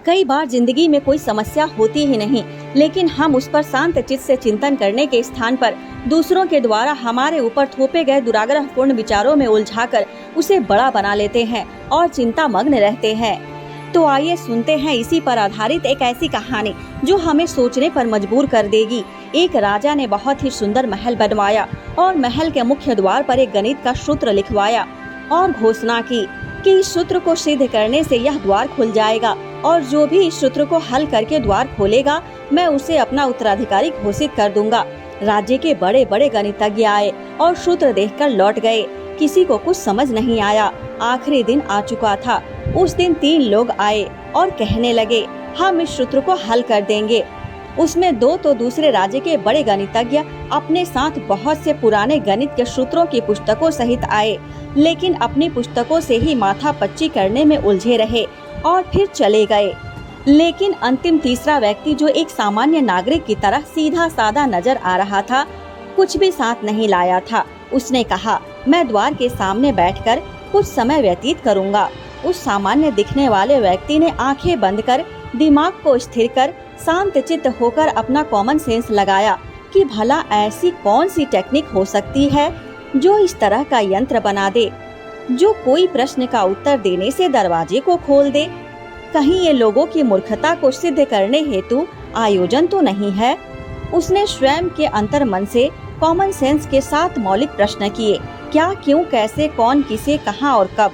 कई बार जिंदगी में कोई समस्या होती ही नहीं, लेकिन हम उस पर शांत चित्त से चिंतन करने के स्थान पर दूसरों के द्वारा हमारे ऊपर थोपे गए दुराग्रह पूर्ण विचारों में उलझाकर उसे बड़ा बना लेते हैं और चिंता मग्न रहते हैं। तो आइए सुनते हैं इसी पर आधारित एक ऐसी कहानी जो हमें सोचने पर मजबूर कर देगी। एक राजा ने बहुत ही सुंदर महल बनवाया और महल के मुख्य द्वार पर एक गणित का सूत्र लिखवाया और घोषणा की कि इस सूत्र को सिद्ध करने से यह द्वार खुल जाएगा और जो भी इस सूत्र को हल करके द्वार खोलेगा मैं उसे अपना उत्तराधिकारी घोषित कर दूंगा। राज्य के बड़े बड़े गणितज्ञ आए और सूत्र देखकर लौट गए। किसी को कुछ समझ नहीं आया। आखिरी दिन आ चुका था। उस दिन 3 लोग आए और कहने लगे, हम इस सूत्र को हल कर देंगे। उसमें 2 तो दूसरे राज्य के बड़े गणितज्ञ अपने साथ बहुत से पुराने गणित के सूत्रों की पुस्तकों सहित आए, लेकिन अपनी पुस्तकों से ही माथा पच्ची करने में उलझे रहे और फिर चले गए। लेकिन अंतिम तीसरा व्यक्ति, जो एक सामान्य नागरिक की तरह सीधा साधा नजर आ रहा था, कुछ भी साथ नहीं लाया था। उसने कहा, मैं द्वार के सामने बैठकर कुछ समय व्यतीत करूंगा। उस सामान्य दिखने वाले व्यक्ति ने आंखें बंद कर दिमाग को स्थिर कर शांत चित्त होकर अपना कॉमन सेंस लगाया कि भला ऐसी कौन सी टेक्निक हो सकती है जो इस तरह का यंत्र बना दे, जो कोई प्रश्न का उत्तर देने से दरवाजे को खोल दे। कहीं ये लोगों की मूर्खता को सिद्ध करने हेतु आयोजन तो नहीं है। उसने स्वयं के अंतर मन से कॉमन सेंस के साथ मौलिक प्रश्न किए, क्या, क्यों, कैसे, कौन, किसे, कहां और कब।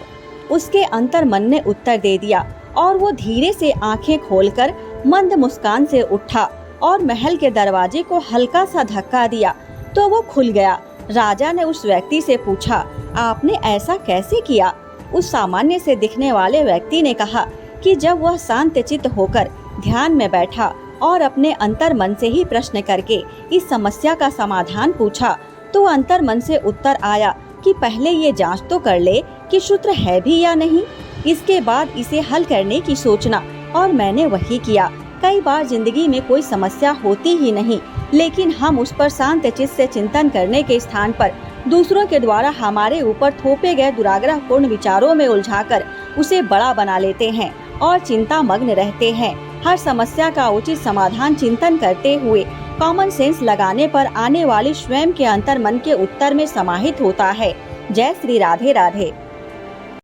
उसके अंतर मन ने उत्तर दे दिया और वो धीरे से आंखें खोलकर मंद मुस्कान से उठा और महल के दरवाजे को हल्का सा धक्का दिया तो वो खुल गया। राजा ने उस व्यक्ति से पूछा, आपने ऐसा कैसे किया? उस सामान्य से दिखने वाले व्यक्ति ने कहा कि जब वह शांत चित्त होकर ध्यान में बैठा और अपने अंतर मन से ही प्रश्न करके इस समस्या का समाधान पूछा तो अंतर मन से उत्तर आया कि पहले ये जांच तो कर ले कि सूत्र है भी या नहीं, इसके बाद इसे हल करने की सोचना। और मैंने वही किया। कई बार जिंदगी में कोई समस्या होती ही नहीं, लेकिन हम उस पर शांत चित्त से चिंतन करने के स्थान पर दूसरों के द्वारा हमारे ऊपर थोपे गए दुराग्रह पूर्ण विचारों में उलझाकर उसे बड़ा बना लेते हैं और चिंता मग्न रहते हैं। हर समस्या का उचित समाधान चिंतन करते हुए कॉमन सेंस लगाने पर आने वाली स्वयं के अंतर मन के उत्तर में समाहित होता है। जय श्री राधे राधे।